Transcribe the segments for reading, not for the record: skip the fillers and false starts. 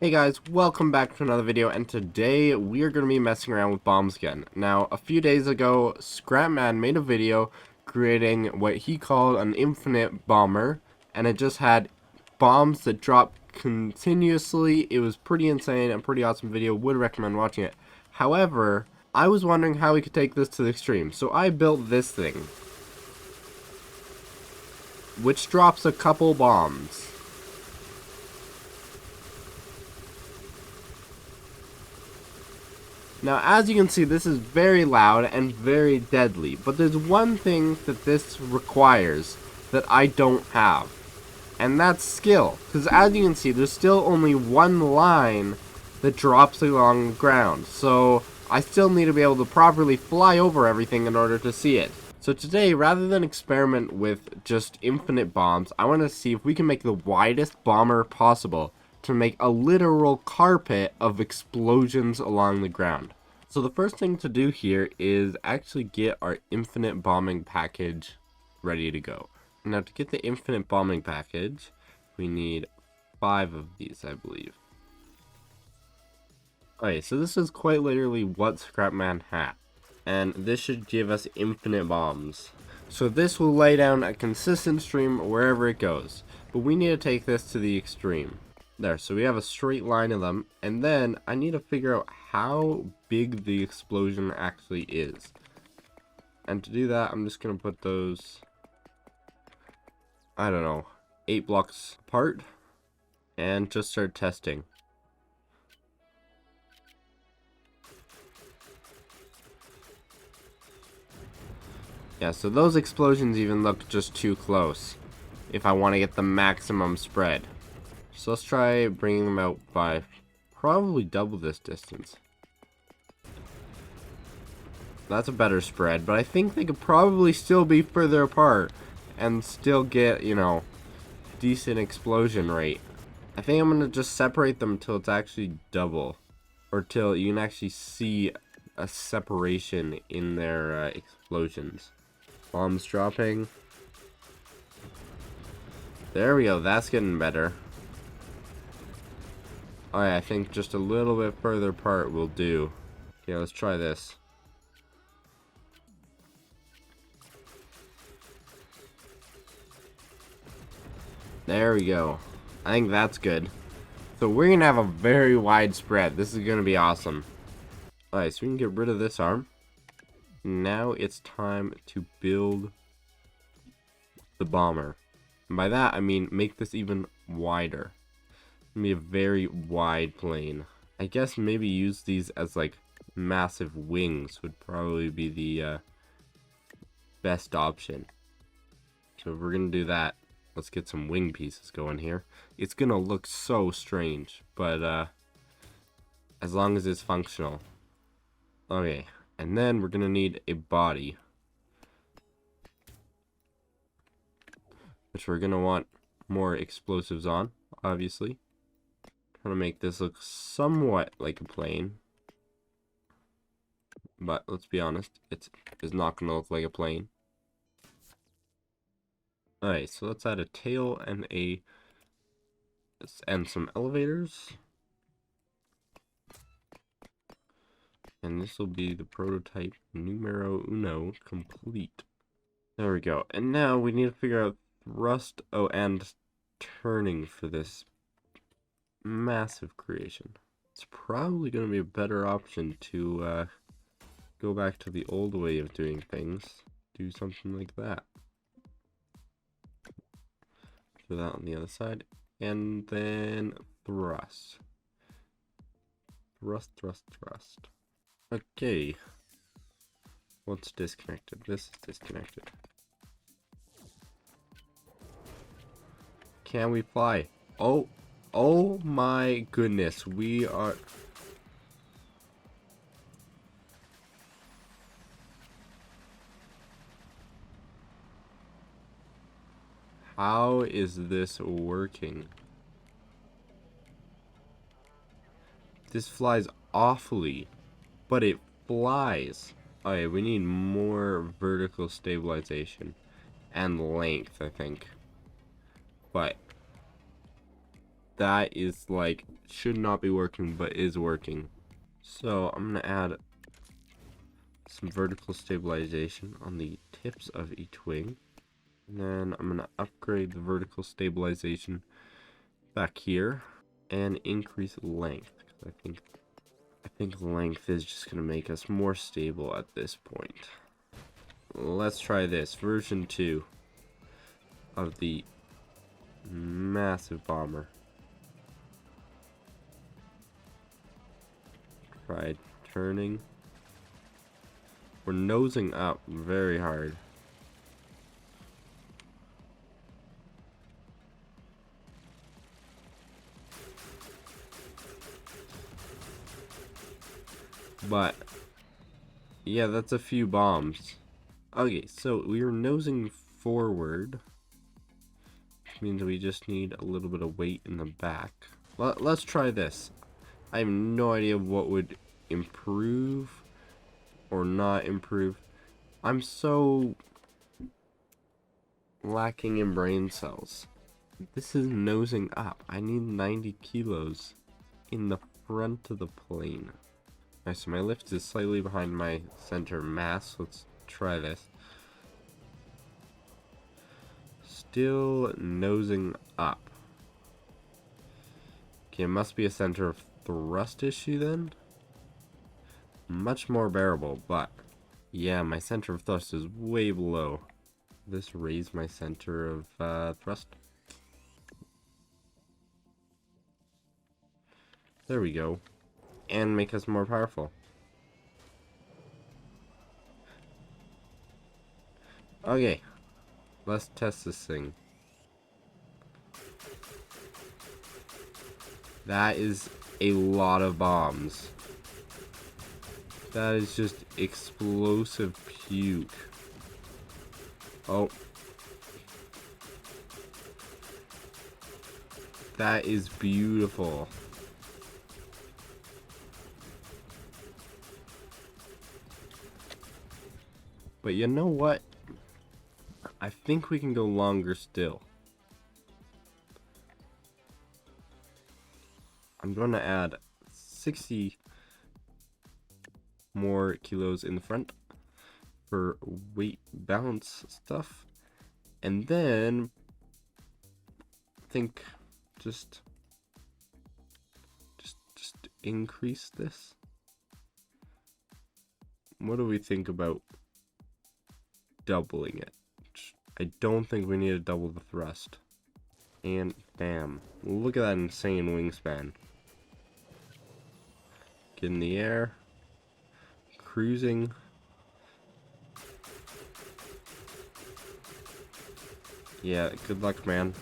Hey guys, welcome back to another video, and today we are going to be messing around with bombs again. Now, a few days ago, Scrapman made a video creating what he called an infinite bomber, and it just had bombs that dropped continuously. It was pretty insane and pretty awesome video, would recommend watching it. However, I was wondering how we could take this to the extreme, so I built this thing, which drops a couple bombs. Now, as you can see, this is very loud and very deadly, but there's one thing that this requires that I don't have, and that's skill. Because as you can see, there's still only one line that drops along the ground, so I still need to be able to properly fly over everything in order to see it. So today, rather than experiment with just infinite bombs, I want to see if we can make the widest bomber possible to make a literal carpet of explosions along the ground. So the first thing to do here is actually get our infinite bombing package ready to go. Now, to get the infinite bombing package, we need 5 of these, I believe. Okay, so this is quite literally what Scrapman had, and this should give us infinite bombs. So this will lay down a consistent stream wherever it goes, but we need to take this to the extreme. There, so we have a straight line of them, and then I need to figure out how big the explosion actually is. And to do that, I'm just going to put those, I don't know, 8 blocks apart, and just start testing. Yeah, so those explosions even look just too close if I want to get the maximum spread. So let's try bringing them out by probably double this distance. That's a better spread, but I think they could probably still be further apart and still get, you know, decent explosion rate. I think I'm going to just separate them till it's actually double, or till you can actually see a separation in their explosions. Bombs dropping. There we go, that's getting better. Alright, I think just a little bit further apart will do. Okay, let's try this. There we go. I think that's good. So we're going to have a very wide spread. This is going to be awesome. Alright, so we can get rid of this arm. Now it's time to build the bomber. And by that, I mean make this even wider. Be a very wide plane. I guess maybe use these as like massive wings would probably be the best option. So if we're gonna do that, let's get some wing pieces going here. It's gonna look so strange, but as long as it's functional. Okay, and then we're gonna need a body, which we're gonna want more explosives on, obviously. Trying to make this look somewhat like a plane, but let's be honest, it's not going to look like a plane. Alright, so let's add a tail and some elevators, and this will be the prototype numero uno complete. There we go. And now we need to figure out thrust and turning for this massive creation. It's probably going to be a better option to go back to the old way of doing things. Do something like that. Do that on the other side. And then thrust. Thrust, thrust, thrust. Okay. What's disconnected? This is disconnected. Can we fly? Oh my goodness, we are... How is this working? This flies awfully, but it flies. Okay, we need more vertical stabilization and length, I think. But that is like, should not be working, but is working. So I'm gonna add some vertical stabilization on the tips of each wing. And then I'm gonna upgrade the vertical stabilization back here and increase length. I think length is just gonna make us more stable at this point. Let's try this, version 2 of the massive bomber. Try turning. We're nosing up very hard. But yeah, that's a few bombs. Okay, so we are nosing forward, which means we just need a little bit of weight in the back. Let's try this. I have no idea what would improve or not improve. I'm so lacking in brain cells. This is nosing up. I need 90 kilos in the front of the plane. Alright, so my lift is slightly behind my center mass. Let's try this. Still nosing up. Okay, it must be a center of thrust issue then. Much more bearable, but yeah, my center of thrust is way below. This raise my center of thrust. There we go. And make us more powerful. Okay, let's test this thing. That is a lot of bombs. That is just explosive puke. Oh. That is beautiful. But you know what? I think we can go longer still. I'm going to add 60 more kilos in the front for weight balance stuff. And then I think just increase this. What do we think about doubling it? I don't think we need to double the thrust. And damn, look at that insane wingspan. Get in the air, cruising. Yeah, good luck, man.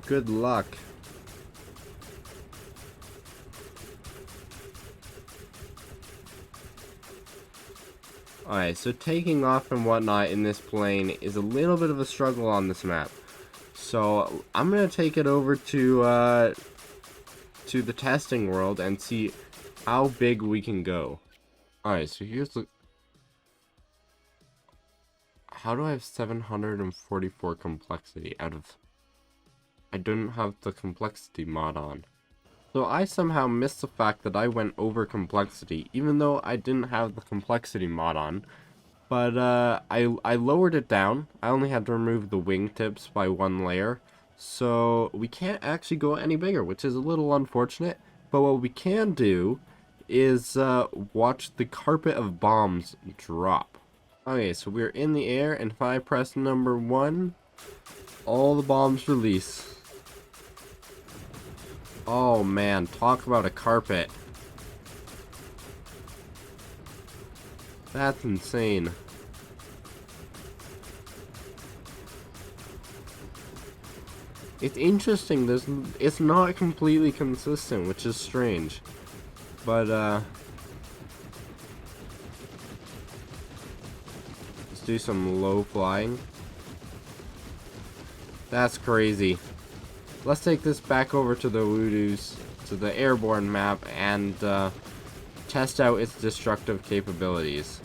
Good luck. Alright, so taking off and whatnot in this plane is a little bit of a struggle on this map. So I'm gonna take it over to the testing world and see how big we can go. Alright, so here's the... How do I have 744 complexity out of... I don't have the complexity mod on. So I somehow missed the fact that I went over complexity, even though I didn't have the complexity mod on. But I lowered it down. I only had to remove the wingtips by 1 layer. So we can't actually go any bigger, which is a little unfortunate. But what we can do is watch the carpet of bombs drop. Okay, so we're in the air, and if I press number 1, all the bombs release. Oh man, talk about a carpet. That's insane. It's interesting, it's not completely consistent, which is strange. But let's do some low flying. That's crazy. Let's take this back over to the Woodoos, to the airborne map, and test out its destructive capabilities.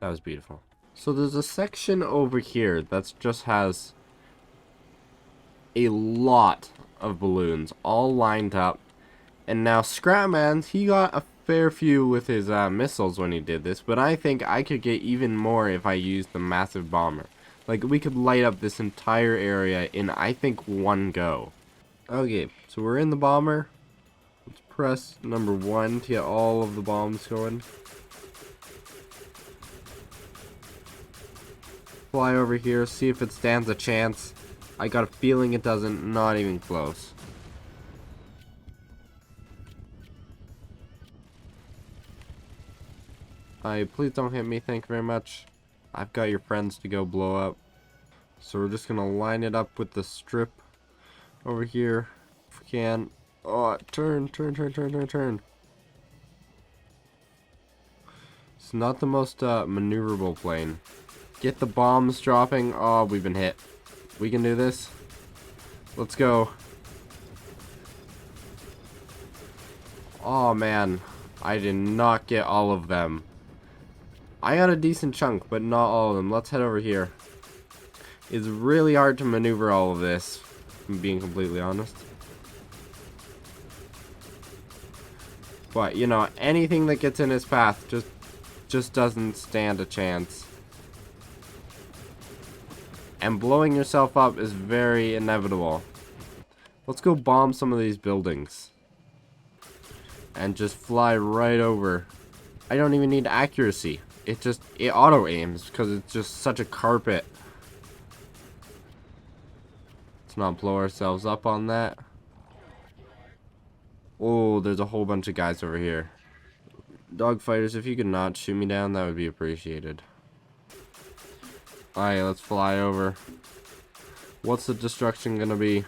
That was beautiful. So there's a section over here that just has a lot of balloons all lined up. And now Scrapman, he got a fair few with his missiles when he did this, but I think I could get even more if I used the massive bomber. Like, we could light up this entire area in, I think, one go. Okay, so we're in the bomber. Let's press number 1 to get all of the bombs going. Fly over here, see if it stands a chance. I got a feeling it doesn't, not even close. Please don't hit me, thank you very much. I've got your friends to go blow up. So we're just gonna line it up with the strip over here, if we can. Oh, turn. It's not the most maneuverable plane. Get the bombs dropping. Oh, we've been hit. We can do this. Let's go. Oh man, I did not get all of them. I got a decent chunk, but not all of them. Let's head over here. It's really hard to maneuver all of this, if I'm being completely honest. But, you know, anything that gets in his path just doesn't stand a chance. And blowing yourself up is very inevitable. Let's go bomb some of these buildings. And just fly right over. I don't even need accuracy. It auto aims because it's just such a carpet. Let's not blow ourselves up on that. Oh, there's a whole bunch of guys over here. Dogfighters, if you could not shoot me down, that would be appreciated. Alright, let's fly over. What's the destruction gonna be?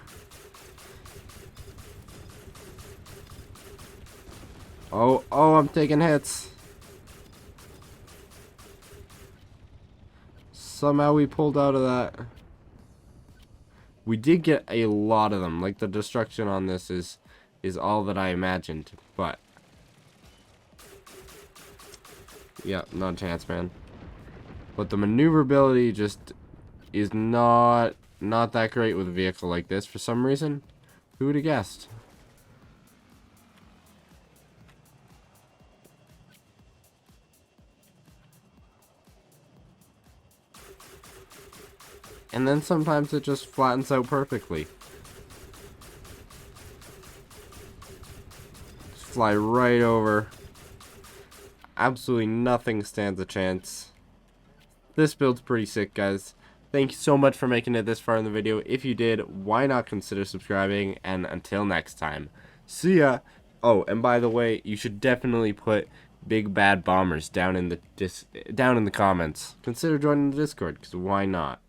Oh, I'm taking hits. Somehow we pulled out of that. We did get a lot of them. Like, the destruction on this is all that I imagined. But yeah, not a chance, man. But the maneuverability just is not that great with a vehicle like this for some reason. Who would have guessed? And then sometimes it just flattens out perfectly. Just fly right over. Absolutely nothing stands a chance. This build's pretty sick, guys. Thank you so much for making it this far in the video. If you did, why not consider subscribing? And until next time, see ya. Oh, and by the way, you should definitely put big bad bombers down in the comments. Consider joining the Discord, because why not?